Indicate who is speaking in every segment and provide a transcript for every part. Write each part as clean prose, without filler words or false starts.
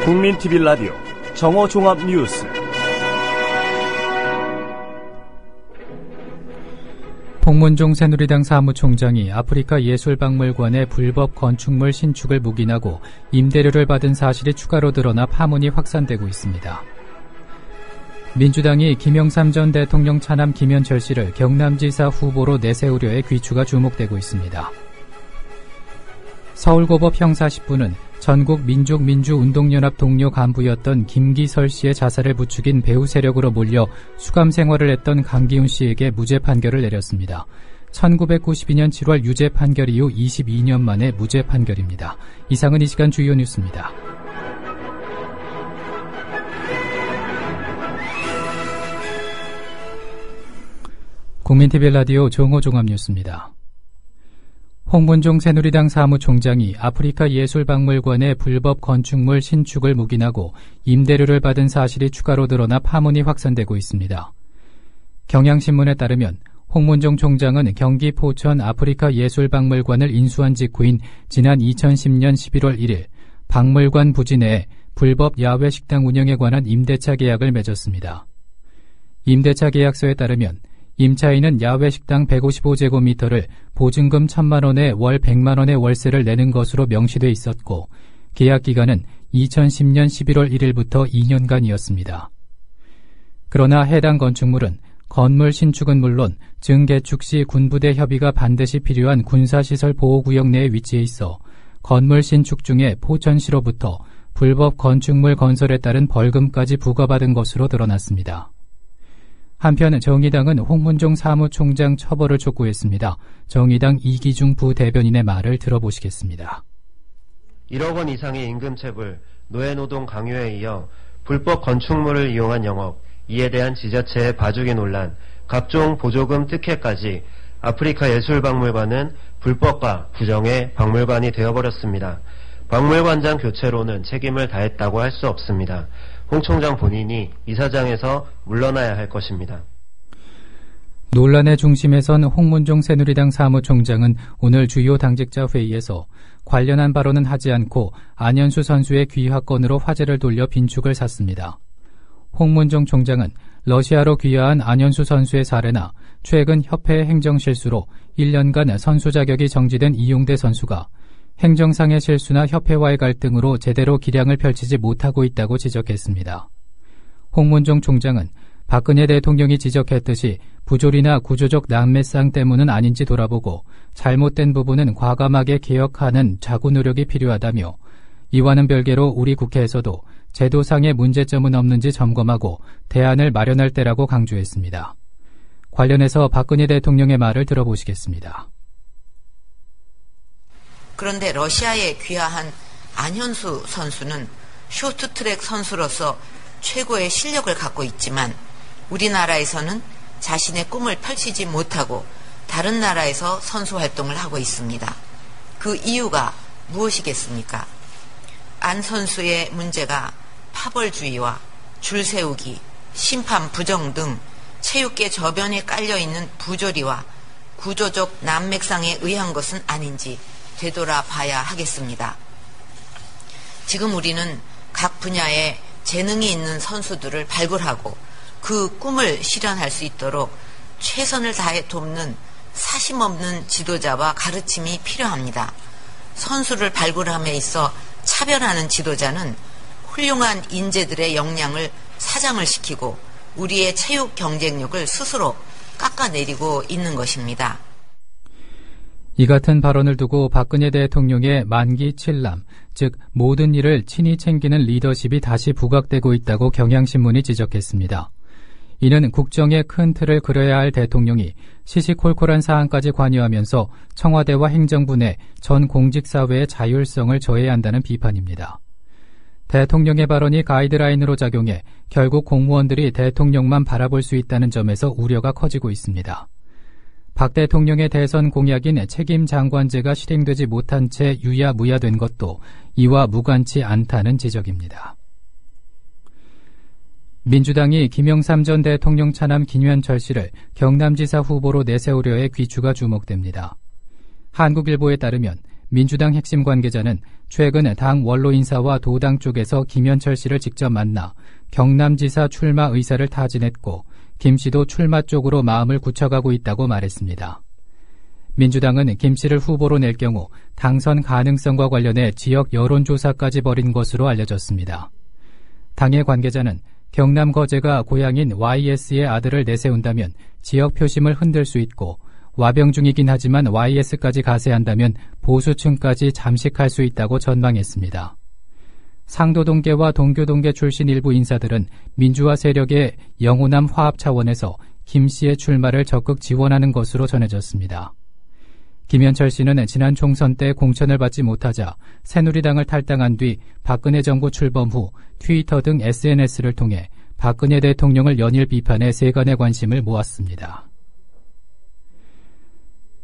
Speaker 1: 국민TV 라디오 정오종합뉴스.
Speaker 2: 홍문종 새누리당 사무총장이 아프리카 예술박물관의 불법 건축물 신축을 묵인하고 임대료를 받은 사실이 추가로 드러나 파문이 확산되고 있습니다. 민주당이 김영삼 전 대통령 차남 김현철 씨를 경남지사 후보로 내세우려의 귀추가 주목되고 있습니다. 서울고법 형사 10부는 전국민족민주운동연합 동료 간부였던 김기설 씨의 자살을 부추긴 배후 세력으로 몰려 수감 생활을 했던 강기훈 씨에게 무죄 판결을 내렸습니다. 1992년 7월 유죄 판결 이후 22년 만에 무죄 판결입니다. 이상은 이 시간 주요 뉴스입니다. 국민TV 라디오 정오종합뉴스입니다. 홍문종 새누리당 사무총장이 아프리카 예술박물관의 불법 건축물 신축을 묵인하고 임대료를 받은 사실이 추가로 드러나 파문이 확산되고 있습니다. 경향신문에 따르면 홍문종 총장은 경기 포천 아프리카 예술박물관을 인수한 직후인 지난 2010년 11월 1일 박물관 부지 내에 불법 야외 식당 운영에 관한 임대차 계약을 맺었습니다. 임대차 계약서에 따르면 임차인은 야외 식당 155제곱미터를 보증금 1,000만 원에 월 100만 원의 월세를 내는 것으로 명시돼 있었고 계약 기간은 2010년 11월 1일부터 2년간이었습니다. 그러나 해당 건축물은 건물 신축은 물론 증개축 시 군부대 협의가 반드시 필요한 군사시설 보호구역 내에 위치해 있어 건물 신축 중에 포천시로부터 불법 건축물 건설에 따른 벌금까지 부과받은 것으로 드러났습니다. 한편 정의당은 홍문종 사무총장 처벌을 촉구했습니다. 정의당 이기중 부대변인의 말을 들어보시겠습니다.
Speaker 3: 1억 원 이상의 임금체불, 노예노동 강요에 이어 불법 건축물을 이용한 영업, 이에 대한 지자체의 봐주기 논란, 각종 보조금 특혜까지 아프리카 예술박물관은 불법과 부정의 박물관이 되어버렸습니다. 박물관장 교체로는 책임을 다했다고 할 수 없습니다. 홍 총장 본인이 이사장에서 물러나야 할 것입니다.
Speaker 2: 논란의 중심에 선 홍문종 새누리당 사무총장은 오늘 주요 당직자 회의에서 관련한 발언은 하지 않고 안현수 선수의 귀화건으로 화제를 돌려 빈축을 샀습니다. 홍문종 총장은 러시아로 귀화한 안현수 선수의 사례나 최근 협회 행정실수로 1년간 선수 자격이 정지된 이용대 선수가 행정상의 실수나 협회와의 갈등으로 제대로 기량을 펼치지 못하고 있다고 지적했습니다. 홍문종 총장은 박근혜 대통령이 지적했듯이 부조리나 구조적 난매상 때문은 아닌지 돌아보고 잘못된 부분은 과감하게 개혁하는 자구 노력이 필요하다며 이와는 별개로 우리 국회에서도 제도상의 문제점은 없는지 점검하고 대안을 마련할 때라고 강조했습니다. 관련해서 박근혜 대통령의 말을 들어보시겠습니다.
Speaker 4: 그런데 러시아에 귀화한 안현수 선수는 쇼트트랙 선수로서 최고의 실력을 갖고 있지만 우리나라에서는 자신의 꿈을 펼치지 못하고 다른 나라에서 선수 활동을 하고 있습니다. 그 이유가 무엇이겠습니까? 안 선수의 문제가 파벌주의와 줄세우기, 심판 부정 등 체육계 저변에 깔려있는 부조리와 구조적 난맥상에 의한 것은 아닌지 되돌아봐야 하겠습니다. 지금 우리는 각 분야에 재능이 있는 선수들을 발굴하고 그 꿈을 실현할 수 있도록 최선을 다해 돕는 사심없는 지도자와 가르침이 필요합니다. 선수를 발굴함에 있어 차별하는 지도자는 훌륭한 인재들의 역량을 사장을 시키고 우리의 체육 경쟁력을 스스로 깎아내리고 있는 것입니다.
Speaker 2: 이 같은 발언을 두고 박근혜 대통령의 만기 칠남, 즉 모든 일을 친히 챙기는 리더십이 다시 부각되고 있다고 경향신문이 지적했습니다. 이는 국정의 큰 틀을 그려야 할 대통령이 시시콜콜한 사안까지 관여하면서 청와대와 행정부 내 전 공직사회의 자율성을 저해야 한다는 비판입니다. 대통령의 발언이 가이드라인으로 작용해 결국 공무원들이 대통령만 바라볼 수 있다는 점에서 우려가 커지고 있습니다. 박 대통령의 대선 공약인 책임 장관제가 실행되지 못한 채 유야무야된 것도 이와 무관치 않다는 지적입니다. 민주당이 김영삼 전 대통령 차남 김현철 씨를 경남지사 후보로 내세우려의 귀추가 주목됩니다. 한국일보에 따르면 민주당 핵심 관계자는 최근 당 원로 인사와 도당 쪽에서 김현철 씨를 직접 만나 경남지사 출마 의사를 타진했고 김 씨도 출마 쪽으로 마음을 굳혀가고 있다고 말했습니다. 민주당은 김 씨를 후보로 낼 경우 당선 가능성과 관련해 지역 여론조사까지 벌인 것으로 알려졌습니다. 당의 관계자는 경남 거제가 고향인 YS의 아들을 내세운다면 지역 표심을 흔들 수 있고 와병 중이긴 하지만 YS까지 가세한다면 보수층까지 잠식할 수 있다고 전망했습니다. 상도동계와 동교동계 출신 일부 인사들은 민주화 세력의 영호남 화합 차원에서 김 씨의 출마를 적극 지원하는 것으로 전해졌습니다. 김현철 씨는 지난 총선 때 공천을 받지 못하자 새누리당을 탈당한 뒤 박근혜 정부 출범 후 트위터 등 SNS를 통해 박근혜 대통령을 연일 비판해 세간의 관심을 모았습니다.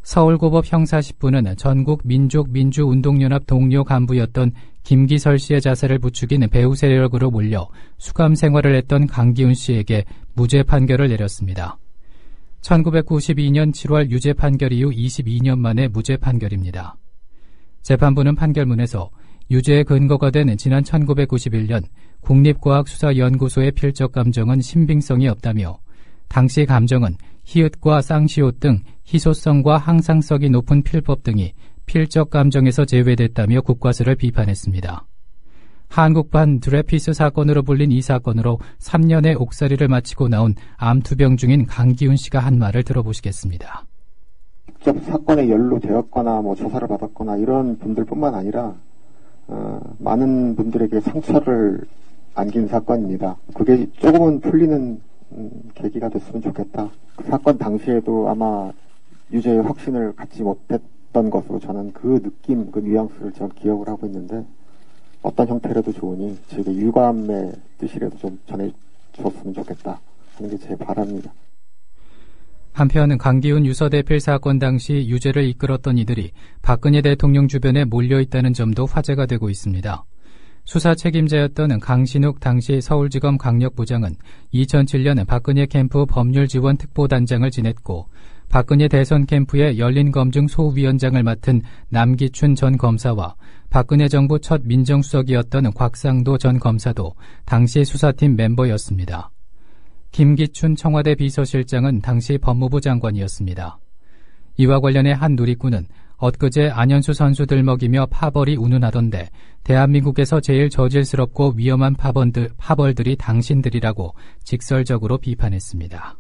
Speaker 2: 서울고법 형사 10부는 전국 민족민주운동연합 동료 간부였던 김기설 씨의 자살을 부추긴 배후 세력으로 몰려 수감 생활을 했던 강기훈 씨에게 무죄 판결을 내렸습니다. 1992년 7월 유죄 판결 이후 22년 만에 무죄 판결입니다. 재판부는 판결문에서 유죄의 근거가 된 지난 1991년 국립과학수사연구소의 필적 감정은 신빙성이 없다며 당시 감정은 히읗과 쌍시옷 등 희소성과 항상성이 높은 필법 등이 필적 감정에서 제외됐다며 국과수를 비판했습니다. 한국판 드레피스 사건으로 불린 이 사건으로 3년의 옥살이를 마치고 나온 암투병 중인 강기훈 씨가 한 말을 들어보시겠습니다.
Speaker 5: 직접 사건에 연루되었거나 조사를 받았거나 이런 분들뿐만 아니라 많은 분들에게 상처를 안긴 사건입니다. 그게 조금은 풀리는 계기가 됐으면 좋겠다. 그 사건 당시에도 아마 유죄의 확신을 갖지 못했던 것으로 저는 그 느낌, 그 뉘앙스를 전 기억을 하고 있는데 어떤 형태라도 좋으니 저에게 유감의 뜻이라도 좀 전해줬으면 좋겠다 하는 게 제 바람입니다.
Speaker 2: 한편 강기훈 유서대필 사건 당시 유죄를 이끌었던 이들이 박근혜 대통령 주변에 몰려있다는 점도 화제가 되고 있습니다. 수사 책임자였던 강신욱 당시 서울지검 강력부장은 2007년 박근혜 캠프 법률지원 특보단장을 지냈고 박근혜 대선 캠프의 열린검증 소위원장을 맡은 남기춘 전 검사와 박근혜 정부 첫 민정수석이었던 곽상도 전 검사도 당시 수사팀 멤버였습니다. 김기춘 청와대 비서실장은 당시 법무부 장관이었습니다. 이와 관련해 한 누리꾼은 엊그제 안현수 선수 들먹이며 파벌이 운운하던데 대한민국에서 제일 저질스럽고 위험한 파벌들이 당신들이라고 직설적으로 비판했습니다.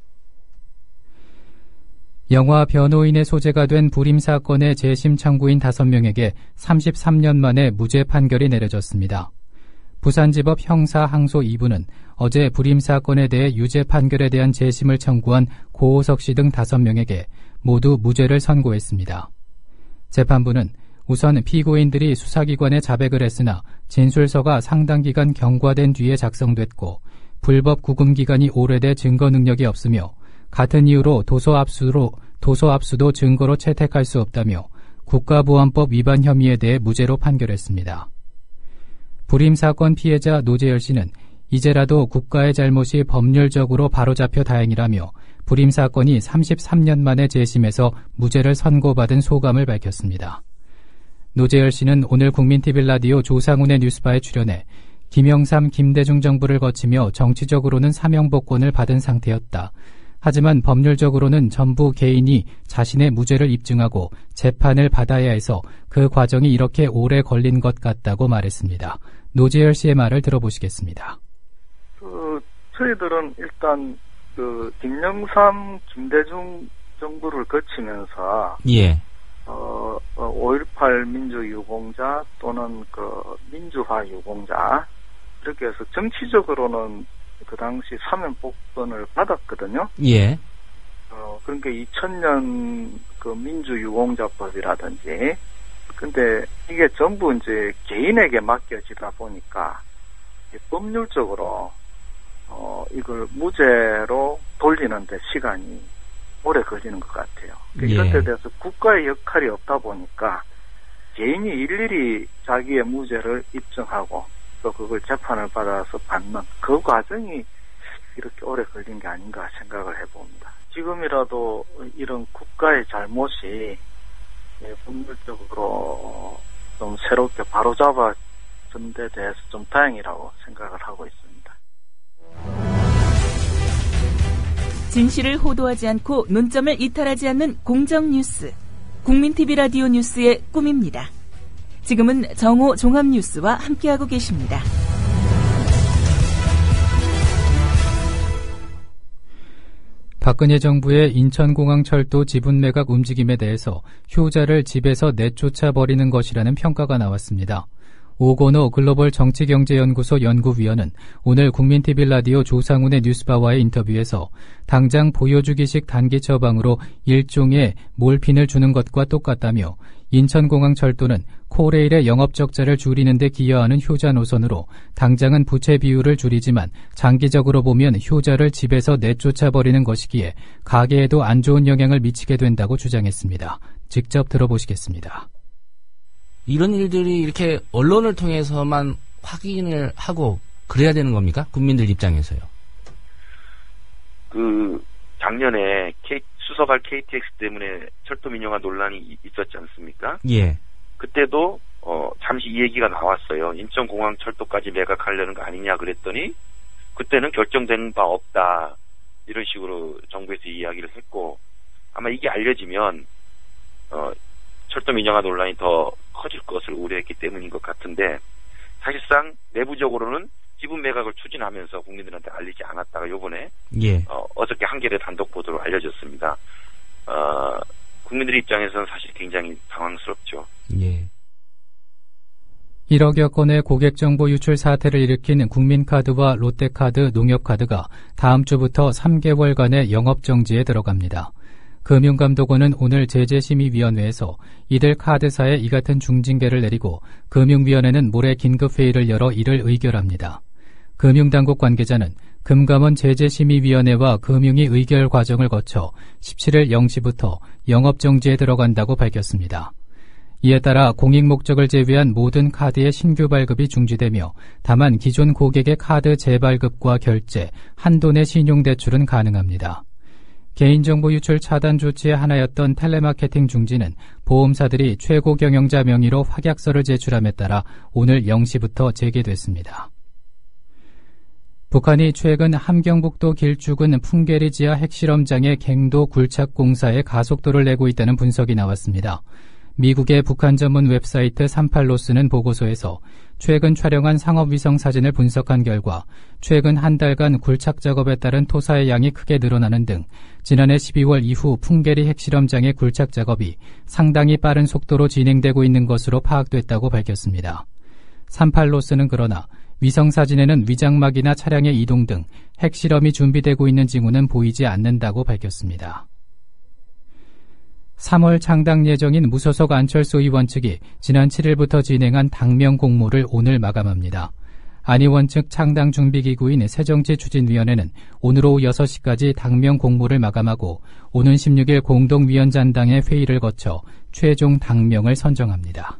Speaker 2: 영화 변호인의 소재가 된 불임 사건의 재심 청구인 5명에게 33년 만에 무죄 판결이 내려졌습니다. 부산지법 형사 항소 2부는 어제 불임 사건에 대해 유죄 판결에 대한 재심을 청구한 고호석 씨 등 5명에게 모두 무죄를 선고했습니다. 재판부는 우선 피고인들이 수사기관에 자백을 했으나 진술서가 상당 기간 경과된 뒤에 작성됐고 불법 구금 기간이 오래돼 증거 능력이 없으며 같은 이유로 도서압수도 증거로 채택할 수 없다며 국가보안법 위반 혐의에 대해 무죄로 판결했습니다. 불임 사건 피해자 노재열 씨는 이제라도 국가의 잘못이 법률적으로 바로잡혀 다행이라며 불임 사건이 33년 만에 재심해서 무죄를 선고받은 소감을 밝혔습니다. 노재열 씨는 오늘 국민TV 라디오 조상훈의 뉴스바에 출연해 김영삼, 김대중 정부를 거치며 정치적으로는 사명복권을 받은 상태였다. 하지만 법률적으로는 전부 개인이 자신의 무죄를 입증하고 재판을 받아야 해서 그 과정이 이렇게 오래 걸린 것 같다고 말했습니다. 노재열 씨의 말을 들어보시겠습니다.
Speaker 6: 저희들은 일단 김영삼, 김대중 정부를 거치면서 5.18 민주유공자 또는 민주화 유공자 이렇게 해서 정치적으로는 그 당시 사면복권을 받았거든요. 그러니까 2000년 민주유공자법이라든지 근데 이게 전부 이제 개인에게 맡겨지다 보니까 법률적으로 이걸 무죄로 돌리는데 시간이 오래 걸리는 것 같아요. 이런 데 대해서 국가의 역할이 없다 보니까 개인이 일일이 자기의 무죄를 입증하고 또 그걸 재판을 받아서 받는 그 과정이 이렇게 오래 걸린 게 아닌가 생각을 해봅니다. 지금이라도 이런 국가의 잘못이 법률적으로 좀 새롭게 바로잡아 준 데 대해서 좀 다행이라고 생각을 하고 있습니다.
Speaker 7: 진실을 호도하지 않고 논점을 이탈하지 않는 공정 뉴스. 국민TV 라디오 뉴스의 꿈입니다. 지금은 정오 종합뉴스와 함께하고 계십니다.
Speaker 2: 박근혜 정부의 인천공항철도 지분 매각 움직임에 대해서 효자를 집에서 내쫓아 버리는 것이라는 평가가 나왔습니다. 오건호 글로벌 정치경제연구소 연구위원은 오늘 국민TV 라디오 조상훈의 뉴스바와의 인터뷰에서 당장 보여주기식 단기 처방으로 일종의 몰핀을 주는 것과 똑같다며 인천공항철도는 코레일의 영업적자를 줄이는 데 기여하는 효자 노선으로 당장은 부채 비율을 줄이지만 장기적으로 보면 효자를 집에서 내쫓아버리는 것이기에 가계에도 안 좋은 영향을 미치게 된다고 주장했습니다. 직접 들어보시겠습니다.
Speaker 8: 이런 일들이 이렇게 언론을 통해서만 확인을 하고 그래야 되는 겁니까? 국민들 입장에서요.
Speaker 9: 작년에 수서발 KTX 때문에 철도 민영화 논란이 있었지 않습니까?
Speaker 8: 예.
Speaker 9: 그때도 잠시 이 얘기가 나왔어요. 인천공항 철도까지 매각하려는 거 아니냐 그랬더니 그때는 결정된 바 없다 이런 식으로 정부에서 이야기를 했고 아마 이게 알려지면 철도 민영화 논란이 더 커질 것을 우려했기 때문인 것 같은데 사실상 내부적으로는 지분 매각을 추진하면서 국민들한테 알리지 않았다가 요번에
Speaker 8: 예.
Speaker 9: 어저께 한겨레 단독 보도로 알려졌습니다. 국민들 입장에서는 사실 굉장히 당황스럽죠.
Speaker 8: 예.
Speaker 2: 1억여 건의 고객 정보 유출 사태를 일으킨 국민카드와 롯데카드, 농협카드가 다음 주부터 3개월간의 영업정지에 들어갑니다. 금융감독원은 오늘 제재심의위원회에서 이들 카드사에 이 같은 중징계를 내리고 금융위원회는 모레 긴급회의를 열어 이를 의결합니다. 금융당국 관계자는 금감원 제재심의위원회와 금융위 의결 과정을 거쳐 17일 0시부터 영업정지에 들어간다고 밝혔습니다. 이에 따라 공익 목적을 제외한 모든 카드의 신규 발급이 중지되며 다만 기존 고객의 카드 재발급과 결제, 한도 내 신용대출은 가능합니다. 개인정보 유출 차단 조치의 하나였던 텔레마케팅 중지는 보험사들이 최고 경영자 명의로 확약서를 제출함에 따라 오늘 0시부터 재개됐습니다. 북한이 최근 함경북도 길쭉은 풍계리 지하 핵실험장의 갱도 굴착 공사에 가속도를 내고 있다는 분석이 나왔습니다. 미국의 북한 전문 웹사이트 38로스는 보고서에서 최근 촬영한 상업위성 사진을 분석한 결과 최근 한 달간 굴착 작업에 따른 토사의 양이 크게 늘어나는 등 지난해 12월 이후 풍계리 핵실험장의 굴착 작업이 상당히 빠른 속도로 진행되고 있는 것으로 파악됐다고 밝혔습니다. 38로스는 그러나 위성사진에는 위장막이나 차량의 이동 등 핵실험이 준비되고 있는 징후는 보이지 않는다고 밝혔습니다. 3월 창당 예정인 무소속 안철수 의원 측이 지난 7일부터 진행한 당명 공모를 오늘 마감합니다. 안 의원 측 창당 준비기구인 새정치추진위원회는 오늘 오후 6시까지 당명 공모를 마감하고 오는 16일 공동위원장단의 회의를 거쳐 최종 당명을 선정합니다.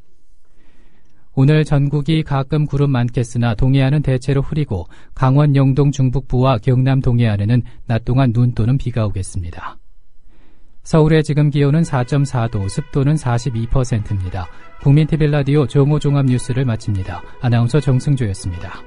Speaker 2: 오늘 전국이 가끔 구름 많겠으나 동해안은 대체로 흐리고 강원 영동 중북부와 경남 동해안에는 낮 동안 눈 또는 비가 오겠습니다. 서울의 지금 기온은 4.4도, 습도는 42%입니다. 국민TV 라디오 정오 종합 뉴스를 마칩니다. 아나운서 정승조였습니다.